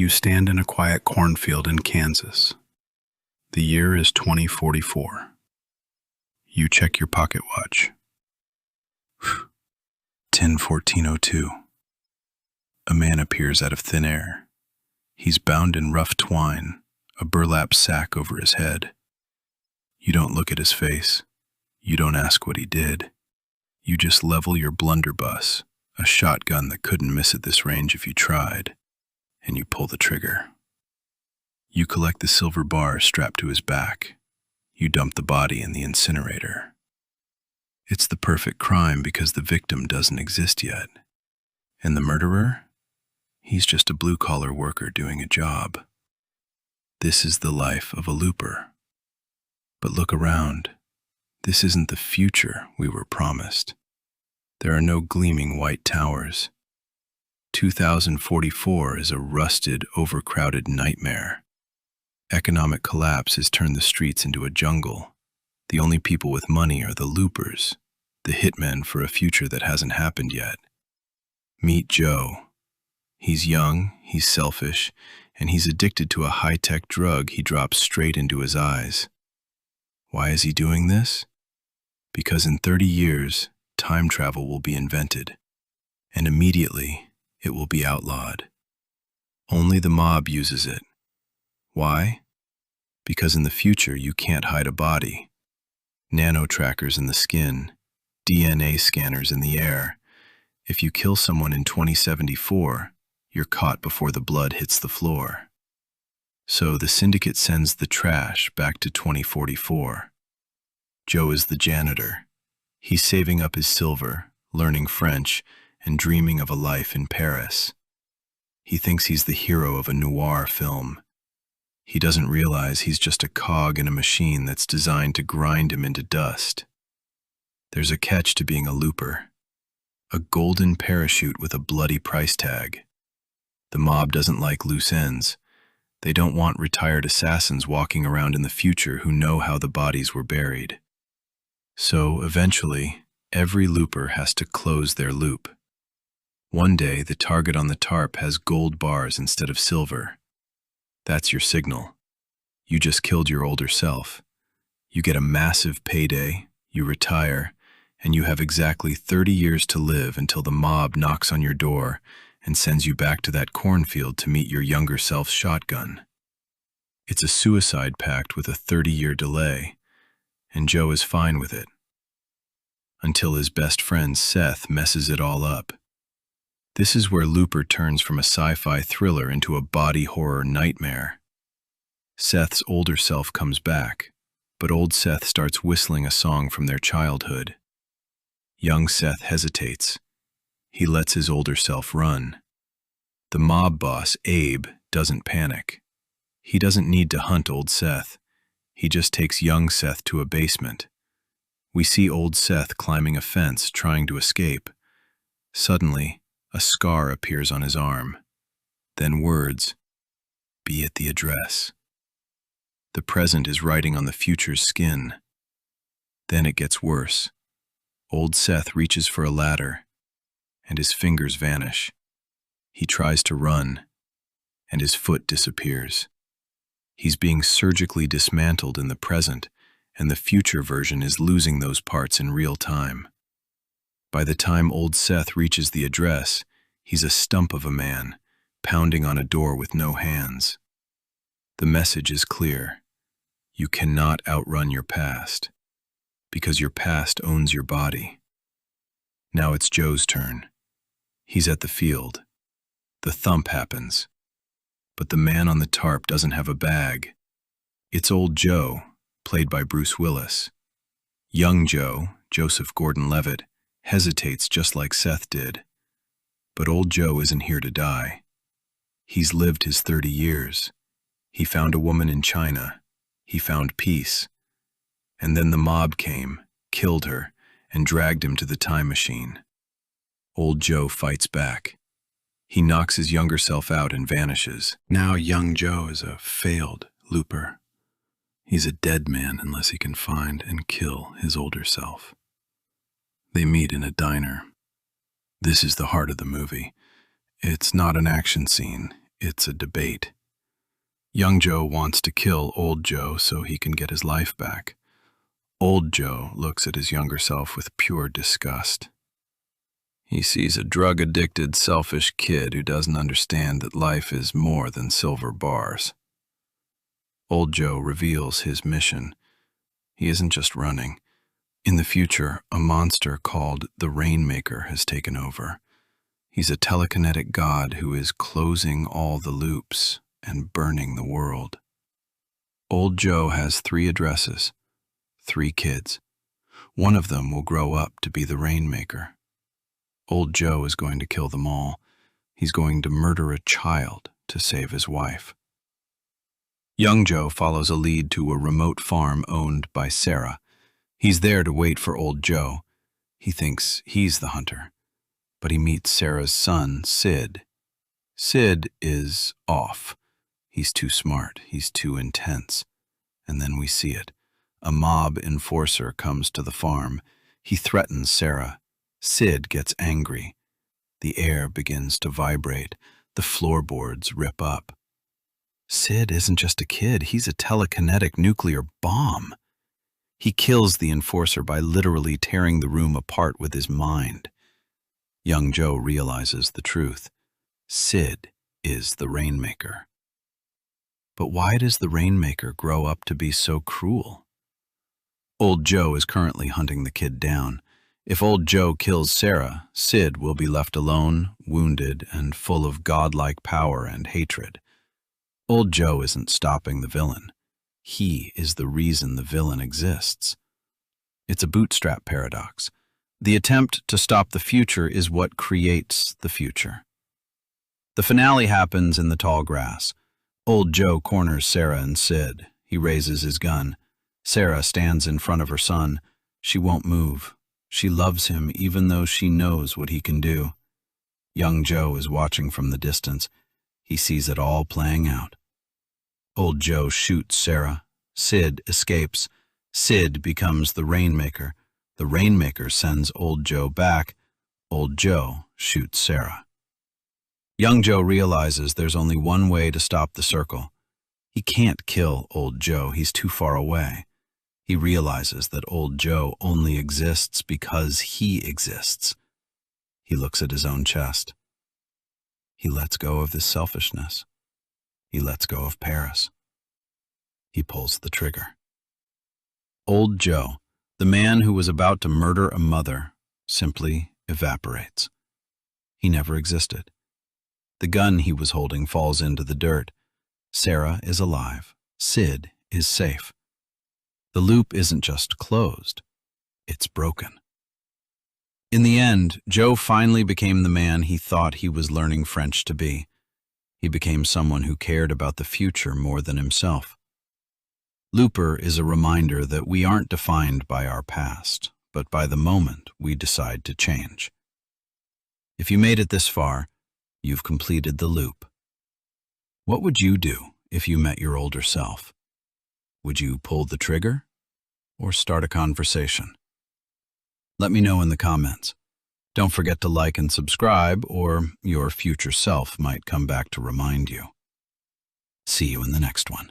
You stand in a quiet cornfield in Kansas. The year is 2044. You check your pocket watch. 10:14:02. A man appears out of thin air. He's bound in rough twine, a burlap sack over his head. You don't look at his face. You don't ask what he did. You just level your blunderbuss, a shotgun that couldn't miss at this range if you tried, and you pull the trigger. You collect the silver bar strapped to his back. You dump the body in the incinerator. It's the perfect crime because the victim doesn't exist yet. And the murderer? He's just a blue-collar worker doing a job. This is the life of a looper. But look around. This isn't the future we were promised. There are no gleaming white towers. 2044 is a rusted, overcrowded nightmare. Economic collapse has turned the streets into a jungle. The only people with money are the loopers, the hitmen for a future that hasn't happened yet. Meet Joe. He's young, he's selfish, and he's addicted to a high-tech drug he drops straight into his eyes. Why is he doing this? Because in 30 years, time travel will be invented, and immediately it will be outlawed. Only the mob uses it. Why? Because in the future you can't hide a body. Nano-trackers in the skin, DNA scanners in the air. If you kill someone in 2074, you're caught before the blood hits the floor. So the syndicate sends the trash back to 2044. Joe is the janitor. He's saving up his silver, learning French, and dreaming of a life in Paris. He thinks he's the hero of a noir film. He doesn't realize he's just a cog in a machine that's designed to grind him into dust. There's a catch to being a looper. A golden parachute with a bloody price tag. The mob doesn't like loose ends. They don't want retired assassins walking around in the future who know how the bodies were buried. So, eventually, every looper has to close their loop. One day, the target on the tarp has gold bars instead of silver. That's your signal. You just killed your older self. You get a massive payday, you retire, and you have exactly 30 years to live until the mob knocks on your door and sends you back to that cornfield to meet your younger self's shotgun. It's a suicide pact with a 30-year delay, and Joe is fine with it. Until his best friend Seth messes it all up. This is where Looper turns from a sci-fi thriller into a body horror nightmare. Seth's older self comes back, but old Seth starts whistling a song from their childhood. Young Seth hesitates. He lets his older self run. The mob boss, Abe, doesn't panic. He doesn't need to hunt old Seth. He just takes young Seth to a basement. We see old Seth climbing a fence, trying to escape. Suddenly, a scar appears on his arm. Then words, "Be at the address." The present is writing on the future's skin. Then it gets worse. Old Seth reaches for a ladder, and his fingers vanish. He tries to run, and his foot disappears. He's being surgically dismantled in the present, and the future version is losing those parts in real time. By the time old Seth reaches the address, he's a stump of a man, pounding on a door with no hands. The message is clear. You cannot outrun your past, because your past owns your body. Now it's Joe's turn. He's at the field. The thump happens. But the man on the tarp doesn't have a bag. It's old Joe, played by Bruce Willis. Young Joe, Joseph Gordon-Levitt, hesitates just like Seth did. But old Joe isn't here to die. He's lived his 30 years. He found a woman in China. He found peace. And then the mob came, killed her, and dragged him to the time machine. Old Joe fights back. He knocks his younger self out and vanishes. Now young Joe is a failed looper. He's a dead man unless he can find and kill his older self. They meet in a diner. This is the heart of the movie. It's not an action scene. It's a debate. Young Joe wants to kill old Joe so he can get his life back. Old Joe looks at his younger self with pure disgust. He sees a drug-addicted, selfish kid who doesn't understand that life is more than silver bars. Old Joe reveals his mission. He isn't just running. In the future, a monster called the Rainmaker has taken over. He's a telekinetic god who is closing all the loops and burning the world. Old Joe has 3 addresses, 3 kids. One of them will grow up to be the Rainmaker. Old Joe is going to kill them all. He's going to murder a child to save his wife. Young Joe follows a lead to a remote farm owned by Sarah. He's there to wait for old Joe. He thinks he's the hunter, but he meets Sarah's son, Sid. Sid is off. He's too smart. He's too intense. And then we see it. A mob enforcer comes to the farm. He threatens Sarah. Sid gets angry. The air begins to vibrate. The floorboards rip up. Sid isn't just a kid. He's a telekinetic nuclear bomb. He kills the enforcer by literally tearing the room apart with his mind. Young Joe realizes the truth. Sid is the Rainmaker. But why does the Rainmaker grow up to be so cruel? Old Joe is currently hunting the kid down. If old Joe kills Sarah, Sid will be left alone, wounded, and full of godlike power and hatred. Old Joe isn't stopping the villain. He is the reason the villain exists. It's a bootstrap paradox. The attempt to stop the future is what creates the future. The finale happens in the tall grass. Old Joe corners Sarah and Sid. He raises his gun. Sarah stands in front of her son. She won't move. She loves him even though she knows what he can do. Young Joe is watching from the distance. He sees it all playing out. Old Joe shoots Sarah. Sid escapes. Sid becomes the Rainmaker. The Rainmaker sends old Joe back. Old Joe shoots Sarah. Young Joe realizes there's only one way to stop the circle. He can't kill old Joe. He's too far away. He realizes that old Joe only exists because he exists. He looks at his own chest. He lets go of his selfishness. He lets go of Paris. He pulls the trigger. Old Joe, the man who was about to murder a mother, simply evaporates. He never existed. The gun he was holding falls into the dirt. Sarah is alive. Sid is safe. The loop isn't just closed, it's broken. In the end, Joe finally became the man he thought he was learning French to be. He became someone who cared about the future more than himself. Looper is a reminder that we aren't defined by our past, but by the moment we decide to change. If you made it this far, you've completed the loop. What would you do if you met your older self? Would you pull the trigger or start a conversation? Let me know in the comments. Don't forget to like and subscribe, or your future self might come back to remind you. See you in the next one.